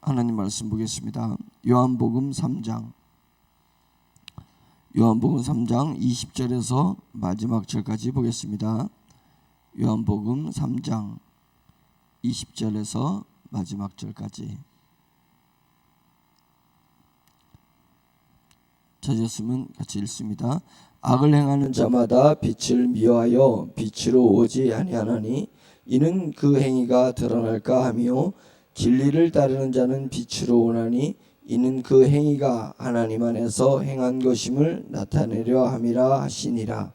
하나님 말씀 보겠습니다. 요한복음 3장 20절에서 마지막 절까지 보겠습니다. 요한복음 3장 20절에서 마지막 절까지. 찾았으면 같이 읽습니다. 악을 행하는 자마다 빛을 미워하여 빛으로 오지 아니하나니 이는 그 행위가 드러날까 하며 진리를 따르는 자는 빛으로 오나니 이는 그 행위가 하나님 안에서 행한 것임을 나타내려 함이라 하시니라.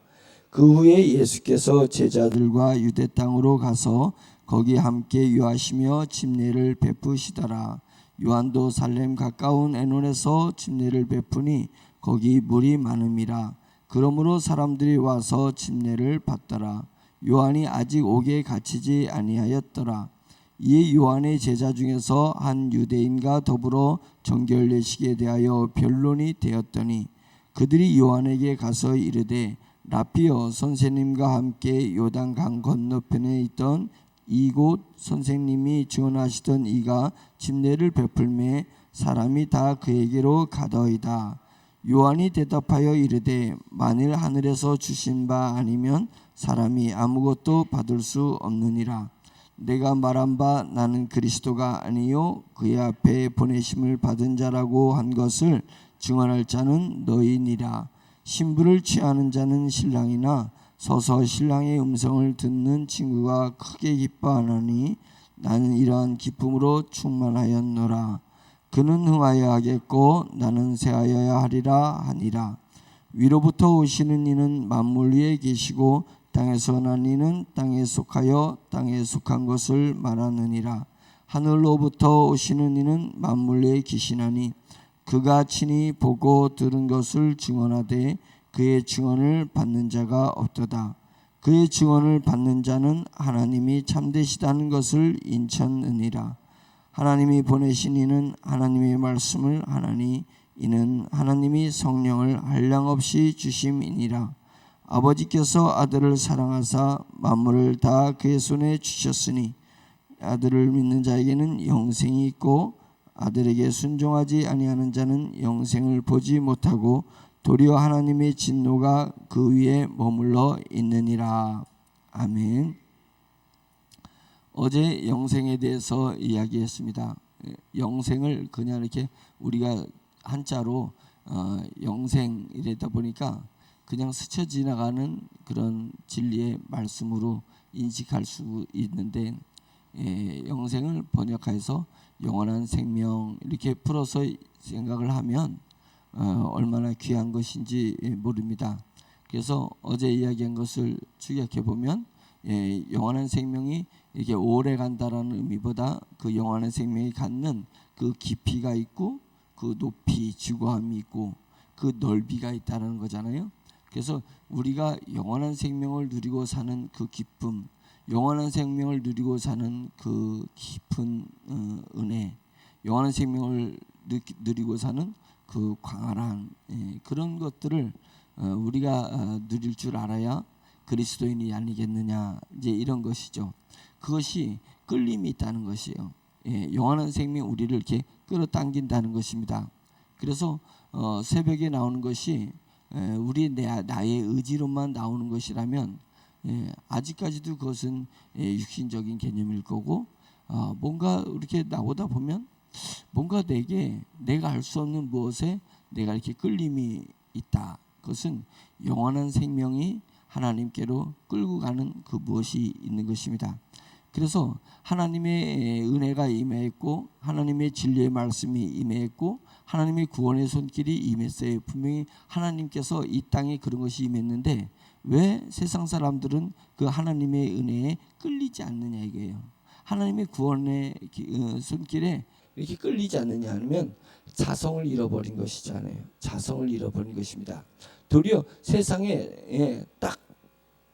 그 후에 예수께서 제자들과 유대 땅으로 가서 거기 함께 유하시며 침례를 베푸시더라. 요한도 살렘 가까운 에논에서 침례를 베푸니 거기 물이 많음이라. 그러므로 사람들이 와서 침례를 받더라. 요한이 아직 옥에 갇히지 아니하였더라. 이에 요한의 제자 중에서 한 유대인과 더불어 정결 예식에 대하여 변론이 되었더니 그들이 요한에게 가서 이르되 라피여, 선생님과 함께 요단강 건너편에 있던 이곳 선생님이 증언하시던 이가 침례를 베풀매 사람이 다 그에게로 가더이다. 요한이 대답하여 이르되 만일 하늘에서 주신 바 아니면 사람이 아무것도 받을 수 없느니라. 내가 말한 바 나는 그리스도가 아니요 그의 앞에 보내심을 받은 자라고 한 것을 증언할 자는 너희니라. 신부를 취하는 자는 신랑이나 서서 신랑의 음성을 듣는 친구가 크게 기뻐하노니 나는 이러한 기쁨으로 충만하였노라. 그는 흥하여 하겠고 나는 쇠하여야 하리라 하니라. 위로부터 오시는 이는 만물 위에 계시고 땅에서 난 이는 땅에 속하여 땅에 속한 것을 말하느니라. 하늘로부터 오시는 이는 만물 위에 계시나니 그가 친히 보고 들은 것을 증언하되 그의 증언을 받는 자가 없도다. 그의 증언을 받는 자는 하나님이 참되시다는 것을 인천하느니라. 하나님이 보내신 이는 하나님의 말씀을 하나니 이는 하나님이 성령을 한량없이 주심이니라. 아버지께서 아들을 사랑하사 만물을 다 그의 손에 주셨으니 아들을 믿는 자에게는 영생이 있고 아들에게 순종하지 아니하는 자는 영생을 보지 못하고 도리어 하나님의 진노가 그 위에 머물러 있느니라. 아멘. 어제 영생에 대해서 이야기했습니다. 영생을 그냥 이렇게 우리가 한자로 영생 이랬다 보니까 그냥 스쳐 지나가는 그런 진리의 말씀으로 인식할 수 있는데 영생을 번역해서 영원한 생명 이렇게 풀어서 생각을 하면 얼마나 귀한 것인지 모릅니다. 그래서 어제 이야기한 것을 추격해 보면 영원한 생명이 이렇게 오래 간다라는 의미보다 그 영원한 생명이 갖는 그 깊이가 있고 그 높이 지구함이 있고 그 넓이가 있다는 거잖아요. 그래서 우리가 영원한 생명을 누리고 사는 그 기쁨, 영원한 생명을 누리고 사는 그 깊은 은혜, 영원한 생명을 누리고 사는 그 광활한 그런 것들을 우리가 누릴 줄 알아야 그리스도인이 아니겠느냐, 이제 이런 것이죠. 그것이 끌림이 있다는 것이에요. 영원한 생명 우리를 이렇게 끌어당긴다는 것입니다. 그래서 새벽에 나오는 것이 우리 나의 의지로만 나오는 것이라면 아직까지도 그것은 육신적인 개념일 거고 뭔가 이렇게 나오다 보면 뭔가 내가 알 수 없는 무엇에 내가 이렇게 끌림이 있다. 그것은 영원한 생명이 하나님께로 끌고 가는 그 무엇이 있는 것입니다. 그래서 하나님의 은혜가 임했고 하나님의 진리의 말씀이 임했고 하나님의 구원의 손길이 임했어요. 분명히 하나님께서 이 땅에 그런 것이 임했는데 왜 세상 사람들은 그 하나님의 은혜에 끌리지 않느냐 이거예요. 하나님의 구원의 손길에 이렇게 끌리지 않느냐 하면 자성을 잃어버린 것이잖아요. 자성을 잃어버린 것입니다. 도리어 세상에 딱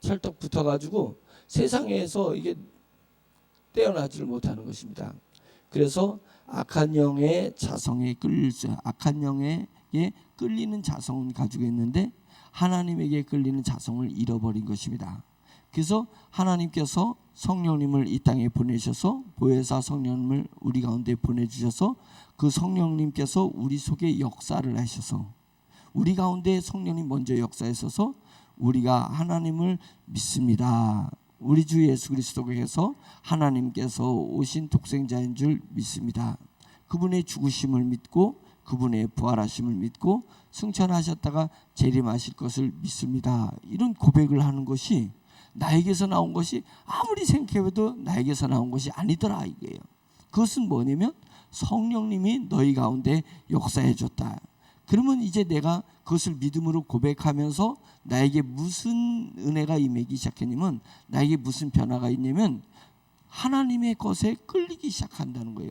찰떡 붙어가지고 세상에서 이게 떼어나지를 못하는 것입니다. 그래서 악한 영의 자성에 끌릴 수, 악한 영에게 끌리는 자성은 가지고 있는데 하나님에게 끌리는 자성을 잃어버린 것입니다. 그래서 하나님께서 성령님을 이 땅에 보내셔서 보혜사 성령님을 우리 가운데 보내주셔서 그 성령님께서 우리 속에 역사를 하셔서 우리 가운데 성령님 먼저 역사하셔서 우리가 하나님을 믿습니다. 우리 주 예수 그리스도께서 하나님께서 오신 독생자인 줄 믿습니다. 그분의 죽으심을 믿고 그분의 부활하심을 믿고 승천하셨다가 재림하실 것을 믿습니다. 이런 고백을 하는 것이 나에게서 나온 것이 아무리 생각해도 나에게서 나온 것이 아니더라 이게요. 그것은 뭐냐면 성령님이 너희 가운데 역사해 줬다. 그러면 이제 내가 그것을 믿음으로 고백하면서 나에게 무슨 은혜가 임하기 시작했냐면 나에게 무슨 변화가 있냐면 하나님의 것에 끌리기 시작한다는 거예요.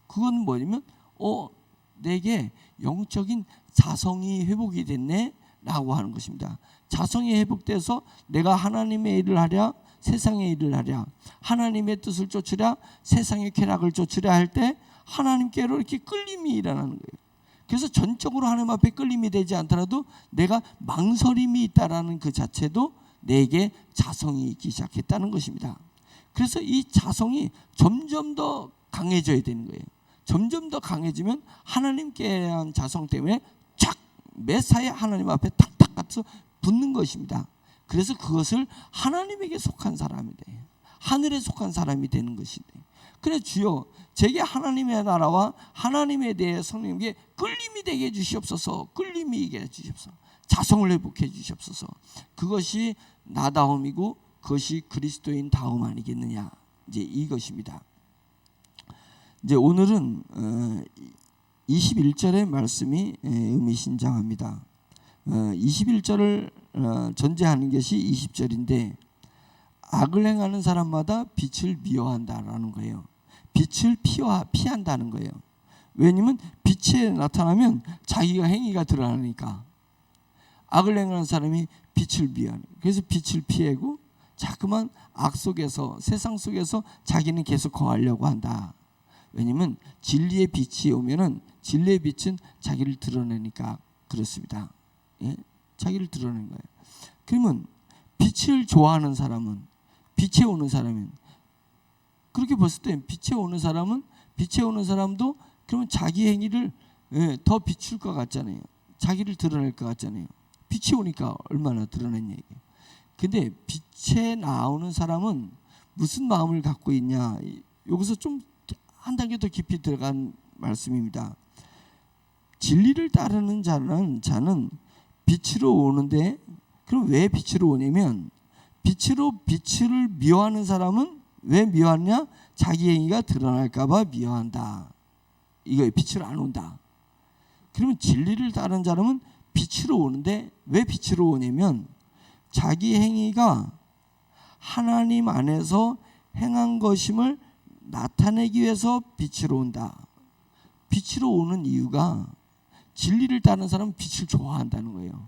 그건 뭐냐면 내게 영적인 자성이 회복이 됐네 라고 하는 것입니다. 자성이 회복돼서 내가 하나님의 일을 하랴 세상의 일을 하랴 하나님의 뜻을 쫓으랴 세상의 쾌락을 쫓으랴 할 때 하나님께로 이렇게 끌림이 일어나는 거예요. 그래서 전적으로 하나님 앞에 끌림이 되지 않더라도 내가 망설임이 있다라는 그 자체도 내게 자성이 있기 시작했다는 것입니다. 그래서 이 자성이 점점 더 강해져야 되는 거예요. 점점 더 강해지면 하나님께 대한 자성 때문에 착 매사에 하나님 앞에 탁탁 가서 붙는 것입니다. 그래서 그것을 하나님에게 속한 사람이 돼요. 하늘에 속한 사람이 되는 것인데 그래 주여 제게 하나님의 나라와 하나님에 대해 성령님께 끌림이 되게 해주시옵소서. 끌림이 있게 해주시옵소서. 자성을 회복해 주시옵소서. 그것이 나다움이고 그것이 그리스도인 다움 아니겠느냐 이제 이것입니다. 이제 오늘은 21절의 말씀이 의미심장합니다. 21절을 전제하는 것이 20절인데 악을 행하는 사람마다 빛을 미워한다라는 거예요. 빛을 피한다는 거예요. 왜냐하면 빛에 나타나면 자기가 행위가 드러나니까 악을 행하는 사람이 빛을 미워하는 거예요. 그래서 빛을 피하고 자꾸만 악 속에서 세상 속에서 자기는 계속 거하려고 한다. 왜냐하면 진리의 빛이 오면은 진리의 빛은 자기를 드러내니까 그렇습니다. 예? 자기를 드러내는 거예요. 그러면 빛을 좋아하는 사람은 빛에 오는 사람은 그렇게 봤을 때 빛에 오는 사람도 그러면 자기 행위를 더 비출 것 같잖아요. 자기를 드러낼 것 같잖아요. 빛이 오니까 얼마나 드러냈냐 이게. 근데 빛에 나오는 사람은 무슨 마음을 갖고 있냐. 여기서 좀 한 단계 더 깊이 들어간 말씀입니다. 진리를 따르는 자는 빛으로 오는데 그럼 왜 빛으로 오냐면 빛을 미워하는 사람은 왜 미워하냐? 자기 행위가 드러날까 봐 미워한다. 이거 빛으로 안 온다. 그러면 진리를 따르는 사람은 빛으로 오는데 왜 빛으로 오냐면 자기 행위가 하나님 안에서 행한 것임을 나타내기 위해서 빛으로 온다. 빛으로 오는 이유가 진리를 따르는 사람은 빛을 좋아한다는 거예요.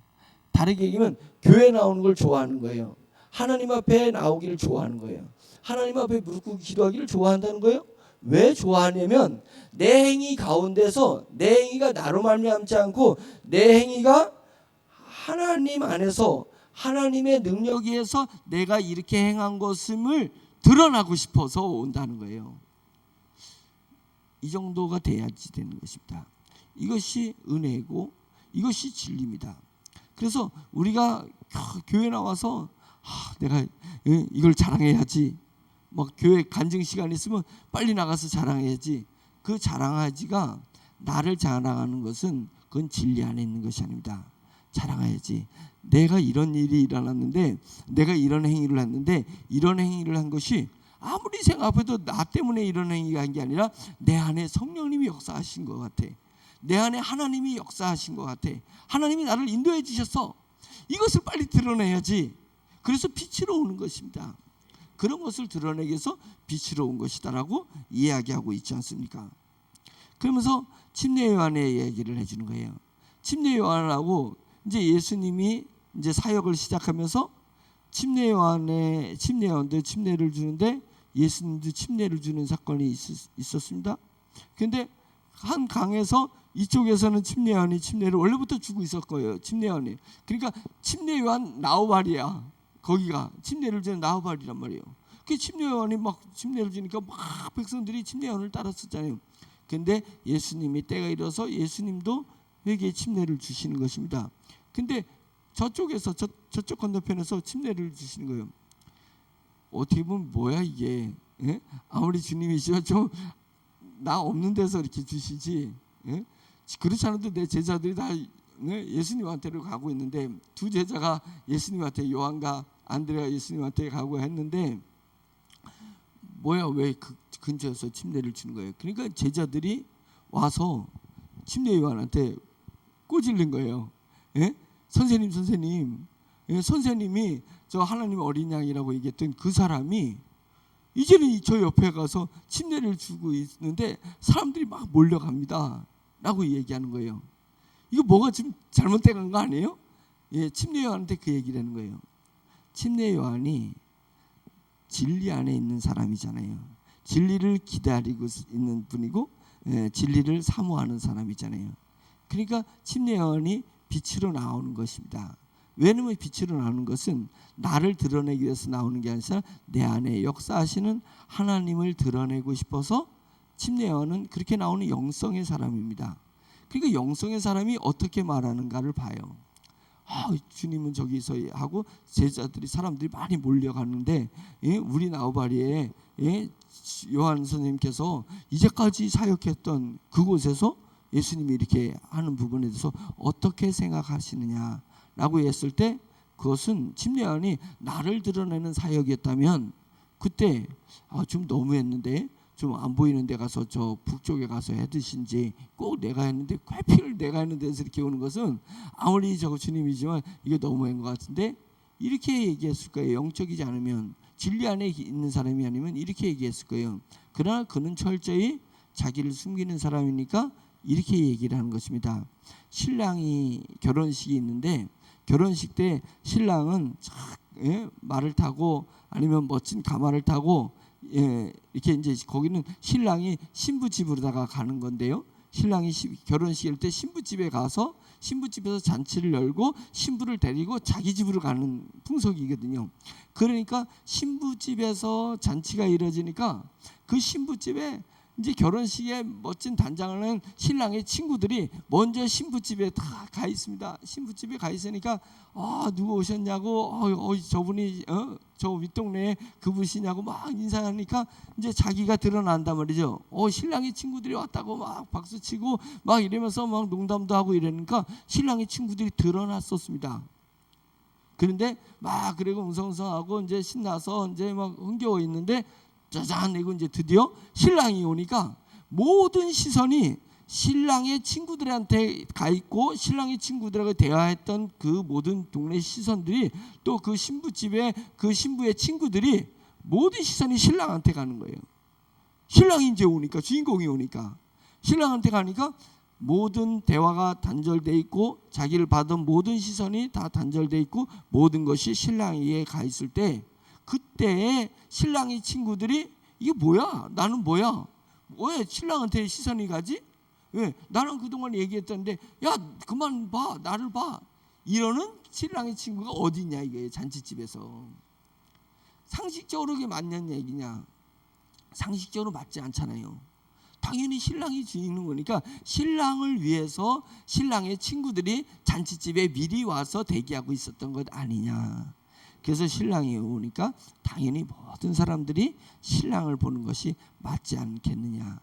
다르게 얘기하면 교회 나오는 걸 좋아하는 거예요. 하나님 앞에 나오기를 좋아하는 거예요. 하나님 앞에 무릎 꿇고 기도하기를 좋아한다는 거예요. 왜 좋아하냐면 내 행위 가운데서 내 행위가 나로 말미암지 않고 내 행위가 하나님 안에서 하나님의 능력에 의해서 내가 이렇게 행한 것임을 드러나고 싶어서 온다는 거예요. 이 정도가 돼야지 되는 것입니다. 이것이 은혜고 이것이 진리입니다. 그래서 우리가 교회 나와서 내가 이걸 자랑해야지. 막 교회 간증 시간 있으면 빨리 나가서 자랑해야지. 그 자랑하지가 나를 자랑하는 것은 그건 진리 안에 있는 것이 아닙니다. 자랑해야지. 내가 이런 일이 일어났는데 내가 이런 행위를 했는데 이런 행위를 한 것이 아무리 생각해도 나 때문에 이런 행위가 한 게 아니라 내 안에 성령님이 역사하신 것 같아. 내 안에 하나님이 역사하신 것 같아. 하나님이 나를 인도해 주셨어. 이것을 빨리 드러내야지. 그래서 빛으로 오는 것입니다. 그런 것을 드러내기 위해서 빛으로 온 것이다라고 이야기하고 있지 않습니까? 그러면서 침례 요한의 얘기를 해주는 거예요. 침례 요한하고 이제 예수님이 이제 사역을 시작하면서 침례 요한들 침례를 주는데 예수님도 침례를 주는 사건이 있었습니다. 그런데 한 강에서 이쪽에서는 침례 요한이 침례를 원래부터 주고 있을 거예요. 침례 요한이. 그러니까 침례 요한 나우발이야. 거기가 침례를 주는 나우발이란 말이에요. 그 침례 요한이 막 침례를 주니까 막 백성들이 침례 요한을 따랐었잖아요. 근데 예수님이 때가 이르러서 예수님도 회개의 침례를 주시는 것입니다. 근데 저쪽에서 저쪽 건너편에서 침례를 주시는 거예요. 어떻게 보면 뭐야 이게? 예? 아무리 주님이시면 좀 나 없는 데서 이렇게 주시지. 예? 그렇지 않아도 내 제자들이 다 예수님한테로 가고 있는데, 두 제자가 예수님한테, 요한과 안드레가 예수님한테 가고 했는데 뭐야 왜 그 근처에서 침례를 주는 거예요? 그러니까 제자들이 와서 침례 요한한테 꼬질린 거예요. 예? 선생님, 예? 선생님이 저 하나님 어린 양이라고 얘기했던 그 사람이 이제는 저 옆에 가서 침례를 주고 있는데 사람들이 막 몰려갑니다 라고 얘기하는 거예요. 이거 뭐가 지금 잘못된 거 아니에요? 예, 침례 요한한테 그 얘기를 하는 거예요. 침례 요한이 진리 안에 있는 사람이잖아요. 진리를 기다리고 있는 분이고, 예, 진리를 사모하는 사람이잖아요. 그러니까 침례 요한이 빛으로 나오는 것입니다. 왜냐하면 빛으로 나오는 것은 나를 드러내기 위해서 나오는 게 아니라 내 안에 역사하시는 하나님을 드러내고 싶어서 침례 요한은 그렇게 나오는 영성의 사람입니다. 그러니까 영성의 사람이 어떻게 말하는가를 봐요. 주님은 저기서 하고 제자들이, 사람들이 많이 몰려가는데, 예? 우리 나우바리에, 예? 요한 선생님께서 이제까지 사역했던 그곳에서 예수님이 이렇게 하는 부분에 대해서 어떻게 생각하시느냐라고 했을 때, 그것은 침례 요한이 나를 드러내는 사역이었다면 그때 좀 너무했는데 좀 안 보이는 데 가서 저 북쪽에 가서 해드신지, 꼭 내가 했는데 회피를 내가 했는 데서 이렇게 오는 것은 아무리 저거 주님이지만 이게 너무한 것 같은데, 이렇게 얘기했을 거예요. 영적이지 않으면, 진리 안에 있는 사람이 아니면 이렇게 얘기했을 거예요. 그러나 그는 철저히 자기를 숨기는 사람이니까 이렇게 얘기를 하는 것입니다. 신랑이 결혼식이 있는데 결혼식 때 신랑은 예, 말을 타고 아니면 멋진 가마를 타고, 예, 이렇게 이제 거기는 신랑이 신부 집으로다가 가는 건데요. 신랑이 결혼식일 때 신부 집에 가서 신부집에서 잔치를 열고 신부를 데리고 자기 집으로 가는 풍속이거든요. 그러니까 신부집에서 잔치가 이루어지니까 그 신부집에 이제 결혼식에 멋진 단장을 하는 신랑의 친구들이 먼저 신부집에 다 가 있습니다. 신부집에 가 있으니까 누구 오셨냐고, 저분이 저 윗동네에 그분이냐고 막 인사하니까 이제 자기가 드러난단 말이죠. 신랑의 친구들이 왔다고 막 박수치고 막 이러면서 막 농담도 하고 이러니까 신랑의 친구들이 드러났었습니다. 그런데 막 그리고 웅성웅성하고 이제 신나서 이제 막 흥겨워 있는데, 짜잔 이거 이제 드디어 신랑이 오니까 모든 시선이 신랑의 친구들한테 가 있고, 신랑의 친구들하고 대화했던 그 모든 동네 시선들이, 또 그 신부집에 그 신부의 친구들이 모든 시선이 신랑한테 가는 거예요. 신랑이 이제 오니까, 주인공이 오니까 신랑한테 가니까 모든 대화가 단절돼 있고 자기를 받은 모든 시선이 다 단절돼 있고 모든 것이 신랑에게 가 있을 때, 그때 신랑의 친구들이 이게 뭐야? 나는 뭐야? 왜 신랑한테 시선이 가지? 왜? 나는 그동안 얘기했던데 야 그만 봐, 나를 봐, 이러는 신랑의 친구가 어디 있냐 이게, 잔치집에서. 상식적으로 그게 맞는 얘기냐? 상식적으로 맞지 않잖아요. 당연히 신랑이 주인인 거니까 신랑을 위해서 신랑의 친구들이 잔치집에 미리 와서 대기하고 있었던 것 아니냐. 그래서 신랑이 오니까 당연히 모든 사람들이 신랑을 보는 것이 맞지 않겠느냐.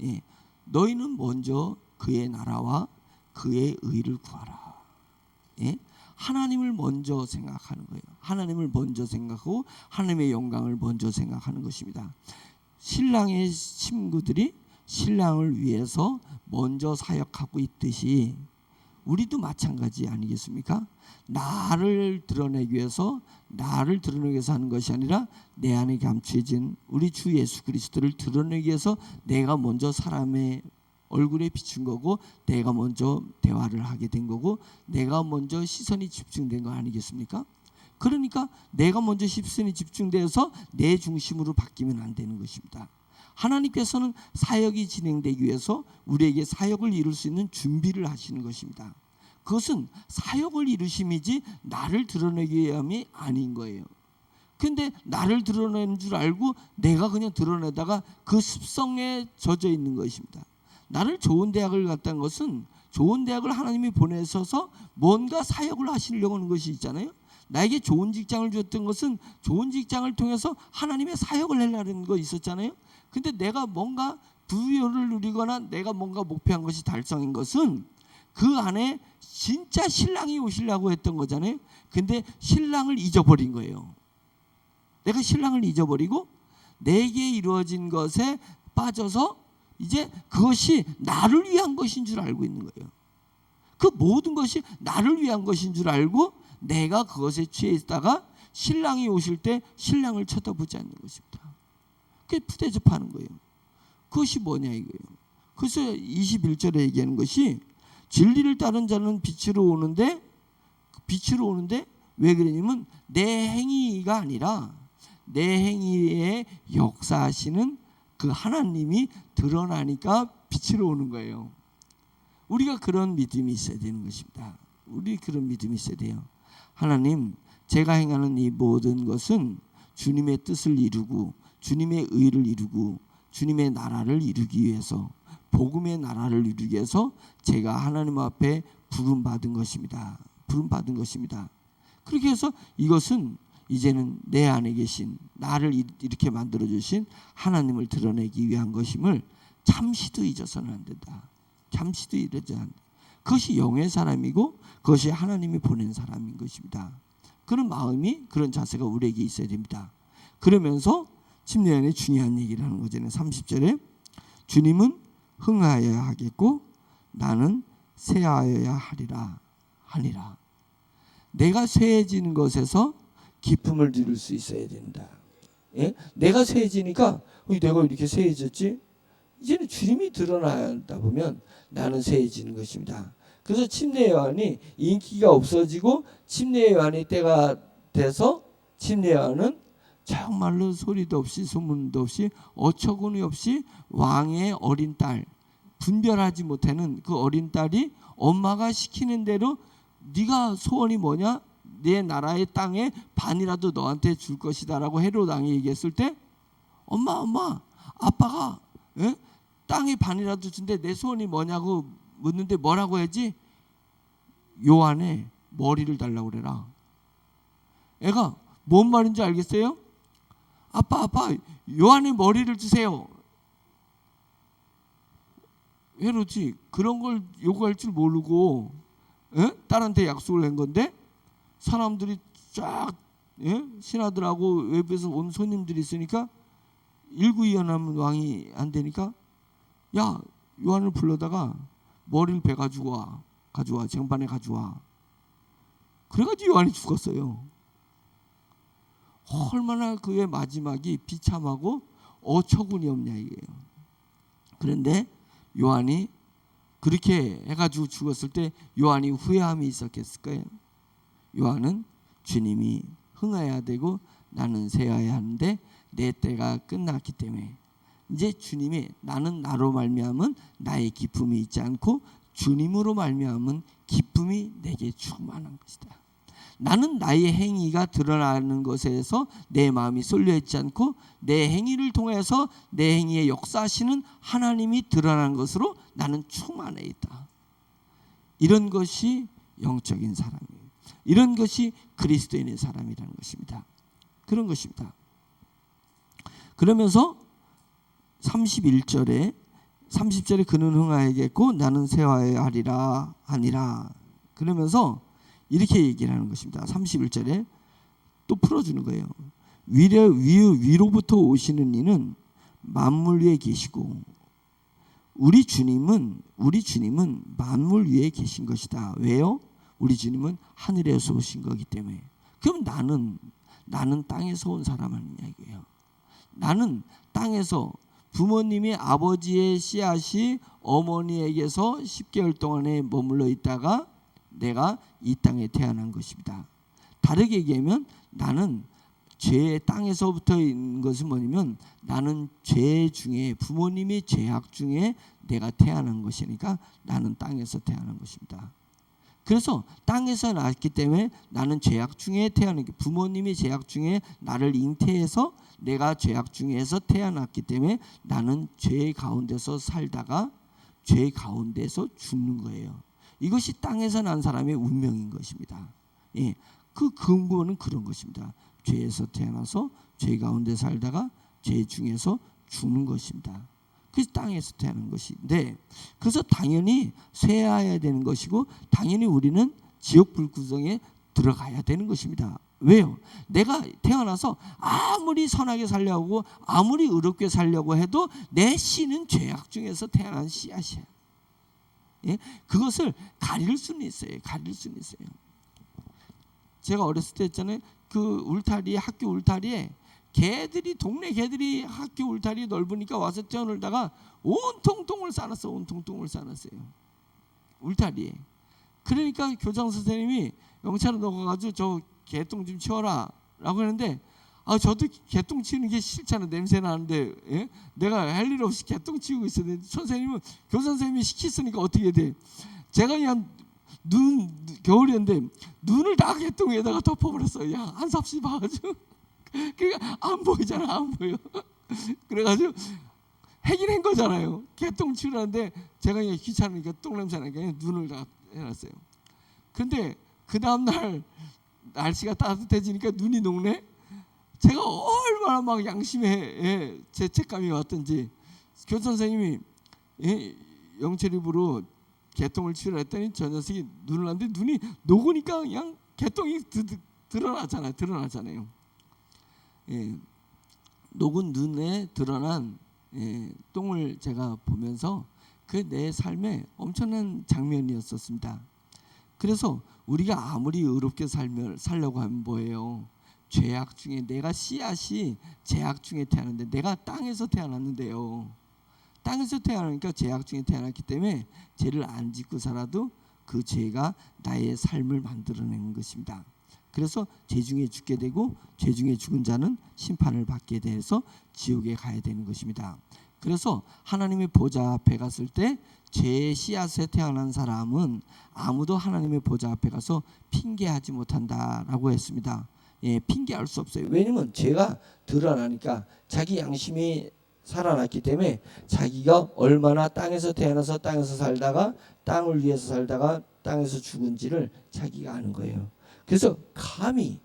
예. 너희는 먼저 그의 나라와 그의 의를 구하라. 예? 하나님을 먼저 생각하는 거예요. 하나님을 먼저 생각하고 하나님의 영광을 먼저 생각하는 것입니다. 신랑의 친구들이 신랑을 위해서 먼저 사역하고 있듯이 우리도 마찬가지 아니겠습니까? 나를 드러내기 위해서 하는 것이 아니라 내 안에 감춰진 우리 주 예수 그리스도를 드러내기 위해서 내가 먼저 사람의 얼굴에 비춘 거고, 내가 먼저 대화를 하게 된 거고, 내가 먼저 시선이 집중된 거 아니겠습니까? 그러니까 내가 먼저 시선이 집중돼서 내 중심으로 바뀌면 안 되는 것입니다. 하나님께서는 사역이 진행되기 위해서 우리에게 사역을 이룰 수 있는 준비를 하시는 것입니다. 그것은 사역을 이루심이지 나를 드러내기 위함이 아닌 거예요. 근데 나를 드러내는 줄 알고 내가 그냥 드러내다가 그 습성에 젖어 있는 것입니다. 나를 좋은 대학을 갔다는 것은 좋은 대학을 하나님이 보내셔서 뭔가 사역을 하시려고 하는 것이 있잖아요. 나에게 좋은 직장을 주었던 것은 좋은 직장을 통해서 하나님의 사역을 하려는 거 있었잖아요. 근데 내가 뭔가 부여를 누리거나 내가 뭔가 목표한 것이 달성인 것은 그 안에 진짜 신랑이 오시려고 했던 거잖아요. 근데 신랑을 잊어버린 거예요. 내가 신랑을 잊어버리고 내게 이루어진 것에 빠져서 이제 그것이 나를 위한 것인 줄 알고 있는 거예요. 그 모든 것이 나를 위한 것인 줄 알고 내가 그것에 취해 있다가 신랑이 오실 때 신랑을 쳐다보지 않는 것입니다. 그게 푸대접하는 거예요. 그것이 뭐냐 이거예요. 그래서 21절에 얘기하는 것이 진리를 따른 자는 빛으로 오는데 왜 그러냐면 내 행위가 아니라 내 행위에 역사하시는 그 하나님이 드러나니까 빛으로 오는 거예요. 우리가 그런 믿음이 있어야 되는 것입니다. 우리 그런 믿음이 있어야 돼요. 하나님, 제가 행하는 이 모든 것은 주님의 뜻을 이루고 주님의 의를 이루고 주님의 나라를 이루기 위해서, 복음의 나라를 이루기 위해서 제가 하나님 앞에 부름받은 것입니다. 부름받은 것입니다. 그렇게 해서 이것은 이제는 내 안에 계신 나를 이렇게 만들어주신 하나님을 드러내기 위한 것임을 잠시도 잊어서는 안 된다. 잠시도 잊어서는 안 된다. 그것이 영의 사람이고 그것이 하나님이 보낸 사람인 것입니다. 그런 마음이, 그런 자세가 우리에게 있어야 됩니다. 그러면서 침례안에 중요한 얘기를 하는 거잖아요. 30절에 주님은 흥하여야 하겠고 나는 쇠하여야 하리라. 내가 쇠해지는 것에서 기쁨을 누릴 수 있어야 된다. 예? 내가 쇠해지니까 내가 이렇게 쇠해졌지? 이제는 주님이 드러나다 보면 나는 쇠해지는 것입니다. 그래서 침례 요한이 인기가 없어지고 침례 요한이 때가 돼서 침례 요한은 정말로 소리도 없이 소문도 없이 어처구니 없이 왕의 어린 딸, 분별하지 못하는 그 어린 딸이 엄마가 시키는 대로 네가 소원이 뭐냐? 내 나라의 땅에 반이라도 너한테 줄 것이다라고 헤롯 왕이 얘기했을 때 엄마 아빠가 땅의 반이라도 준대 내 소원이 뭐냐고 묻는데 뭐라고 해야지? 요한의 머리를 달라고 그래라. 애가 뭔 말인지 알겠어요? 아빠 요한의 머리를 주세요. 헤롯이 그런 걸 요구할 줄 모르고 딸한테 약속을 한 건데 사람들이 쫙 신하들하고 외부에서 온 손님들이 있으니까 일구이연하면 왕이 안 되니까 야 요한을 불러다가 머리를 베가지고 가져와 쟁반에 가져와. 그래가지고 요한이 죽었어요. 얼마나 그의 마지막이 비참하고 어처구니 없냐 이게요. 그런데 요한이 그렇게 해가지고 죽었을 때 요한이 후회함이 있었겠을까요? 요한은 주님이 흥해야 되고 나는 쇠해야 하는데 내 때가 끝났기 때문에 이제 주님이 나는 나로 말미암은 나의 기쁨이 있지 않고 주님으로 말미암은 기쁨이 내게 충만한 것이다. 나는 나의 행위가 드러나는 것에서 내 마음이 쏠려 있지 않고 내 행위를 통해서 내 행위에 역사하시는 하나님이 드러나는 것으로 나는 충만해 있다. 이런 것이 영적인 사람이에요. 이런 것이 그리스도인의 사람이라는 것입니다. 그런 것입니다. 그러면서 30절에 그는 흥하여야겠고 나는 쇠하여야 하니라. 그러면서 이렇게 얘기를 하는 것입니다. 31절에 또 풀어주는 거예요. 위로부터 오시는 이는 만물 위에 계시고 우리 주님은 만물 위에 계신 것이다. 왜요? 우리 주님은 하늘에서 오신 거기 때문에. 그럼 나는 땅에서 온 사람 아니냐 이거예요. 나는 땅에서 부모님이 아버지의 씨앗이 어머니에게서 10개월 동안에 머물러 있다가 내가 이 땅에 태어난 것입니다. 다르게 얘기하면 나는 죄의 땅에서부터 있는 것은 뭐냐면 나는 죄 중에 부모님이 죄악 중에 내가 태어난 것이니까 나는 땅에서 태어난 것입니다. 그래서 땅에서 낳았기 때문에 나는 죄악 중에 태어난 부모님이 죄악 중에 나를 잉태해서 내가 죄악 중에서 태어났기 때문에 나는 죄 가운데서 살다가 죄 가운데서 죽는 거예요. 이것이 땅에서 난 사람의 운명인 것입니다. 예, 그 근본은 그런 것입니다. 죄에서 태어나서 죄 가운데 살다가 죄 중에서 죽는 것입니다. 그래서 땅에서 태어난 것인데, 그래서 당연히 쇠하여야 되는 것이고 당연히 우리는 지옥 불구덩이에 들어가야 되는 것입니다. 왜요? 내가 태어나서 아무리 선하게 살려고 아무리 의롭게 살려고 해도 내 씨는 죄악 중에서 태어난 씨앗이야. 예? 그것을 가릴 수는 있어요. 가릴 수는 있어요. 제가 어렸을 때 했잖아요. 그 울타리, 학교 울타리에 개들이, 동네 개들이 학교 울타리 넓으니까 와서 뛰어놀다가 온통 똥을 싸놨어. 온통 똥을 싸놨어요. 울타리에. 그러니까 교장 선생님이 영차로 넣어가지고 저 개똥 좀 치워라 라고 했는데, 저도 개똥 치우는 게 싫잖아. 냄새 나는데. 예? 내가 할 일 없이 개똥 치우고 있었는데 선생님은, 교장 선생님이 시켰으니까 어떻게 돼. 제가 그냥 겨울이었는데 눈을 다 개똥에다가 덮어버렸어요. 야, 한 삽씩 봐가지고. 그러니까 안 보이잖아. 안 보여. 그래가지고 해긴 한 거잖아요. 개똥 치우라는데 제가 그냥 귀찮으니까 똥냄새 나니까 그냥 눈을 다 해놨어요. 근데 그 다음날 날씨가 따뜻해지니까 눈이 녹네. 제가 얼마나 막 양심에 죄책감이 왔던지 교사 선생님이 영철 입으로 개똥을 치우라 했더니 저 녀석이 눈을 놨는데 눈이 녹으니까 그냥 개똥이 드러나잖아요. 예, 녹은 눈에 드러난 똥을 제가 보면서 그 내 삶에 엄청난 장면이었었습니다. 그래서 우리가 아무리 의롭게 살려고 하면 뭐예요? 죄악 중에, 내가 씨앗이 죄악 중에 태어났는데, 내가 땅에서 태어났는데요. 땅에서 태어나니까 죄악 중에 태어났기 때문에 죄를 안 짓고 살아도 그 죄가 나의 삶을 만들어내는 것입니다. 그래서 죄 중에 죽게 되고 죄 중에 죽은 자는 심판을 받게 돼서 지옥에 가야 되는 것입니다. 그래서 하나님의 보좌 앞에 갔을 때 죄의 씨앗에 태어난 사람은 아무도 하나님의 보좌 앞에 가서 핑계하지 못한다라고 했습니다. 예, 핑계할 수 없어요. 왜냐면 죄가 드러나니까 자기 양심이 살아났기 때문에 자기가 얼마나 땅에서 태어나서 땅에서 살다가 땅을 위해서 살다가 땅에서 죽은지를 자기가 아는 거예요. 그래서 감히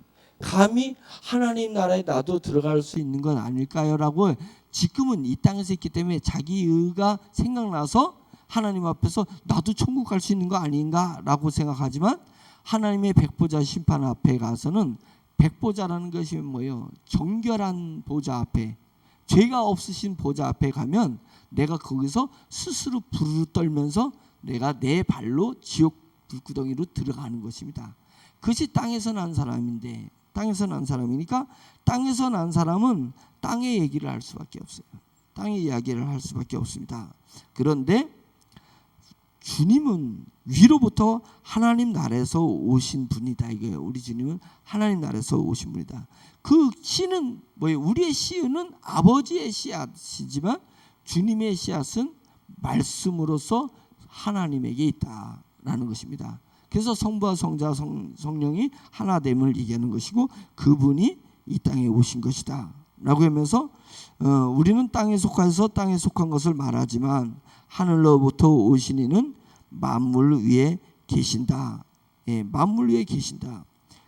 하나님 나라에 나도 들어갈 수 있는 건 아닐까요? 라고 지금은 이 땅에서 있기 때문에 자기 의가 생각나서 하나님 앞에서 나도 천국 갈 수 있는 거 아닌가 라고 생각하지만, 하나님의 백보자 심판 앞에 가서는, 백보자라는 것이 뭐예요? 정결한 보좌 앞에, 죄가 없으신 보좌 앞에 가면 내가 거기서 스스로 부르르 떨면서 내가 내 발로 지옥 불구덩이로 들어가는 것입니다. 그것이 땅에서 난 사람인데, 땅에서 난 사람이니까 땅에서 난 사람은 땅의 얘기를 할 수밖에 없어요. 땅의 이야기를 할 수밖에 없습니다. 그런데 주님은 위로부터 하나님 나라에서 오신 분이다 이거예요. 우리 주님은 하나님 나라에서 오신 분이다. 그 씨는 뭐예요? 우리의 씨는 아버지의 씨앗이지만 주님의 씨앗은 말씀으로서 하나님에게 있다라는 것입니다. 그래서 성부와 성자 성령이 하나됨을 얘기하는 것이고, 그분이 이 땅에 오신 것이다 라고 하면서 우리는 땅에 속해서 땅에 속한 것을 말하지만 하늘로부터 오신 이는 만물 위에 계신다. 예, 만물 위에 계신다.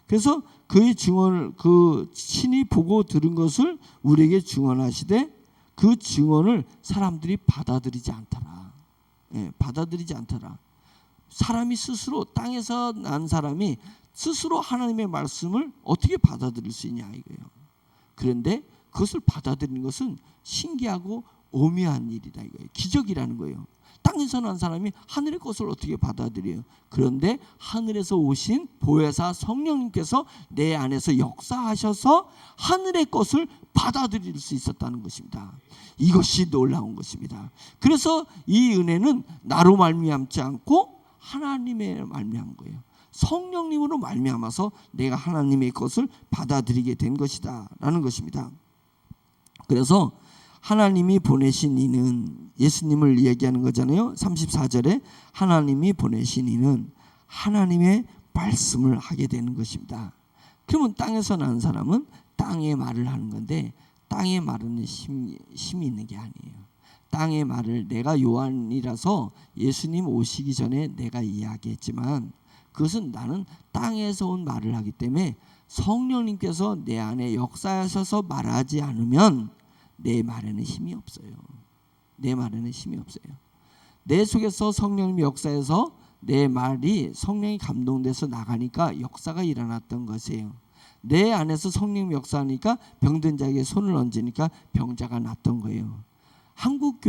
그래서 그의 증언을, 그 신이 보고 들은 것을 우리에게 증언하시되 그 증언을 사람들이 받아들이지 않더라. 예, 받아들이지 않더라. 사람이 스스로, 땅에서 난 사람이 스스로 하나님의 말씀을 어떻게 받아들일 수 있냐 이거예요. 그런데 그것을 받아들이는 것은 신기하고 오묘한 일이다 이거예요. 기적이라는 거예요. 땅에서 난 사람이 하늘의 것을 어떻게 받아들여요? 그런데 하늘에서 오신 보혜사 성령님께서 내 안에서 역사하셔서 하늘의 것을 받아들일 수 있었다는 것입니다. 이것이 놀라운 것입니다. 그래서 이 은혜는 나로 말미암지 않고 하나님의 말미암은 거예요. 성령님으로 말미암아서 내가 하나님의 것을 받아들이게 된 것이다 라는 것입니다. 그래서 하나님이 보내신 이는, 예수님을 이야기하는 거잖아요. 34절에 하나님이 보내신 이는, 하나님의 말씀을 하게 되는 것입니다. 그러면 땅에서 난 사람은 땅의 말을 하는 건데 땅의 말은 힘이 있는 게 아니에요. 땅의 말을 내가 요한이라서 예수님 오시기 전에 내가 이야기했지만 그것은 나는 땅에서 온 말을 하기 때문에 성령님께서 내 안에 역사하셔서 말하지 않으면 내 말에는 힘이 없어요. 내 말에는 힘이 없어요. 내 속에서 성령님이 역사해서 내 말이 성령이 감동돼서 나가니까 역사가 일어났던 것이에요. 내 안에서 성령님이 역사하니까 병든 자에게 손을 얹으니까 병자가 낫던 거예요. 한국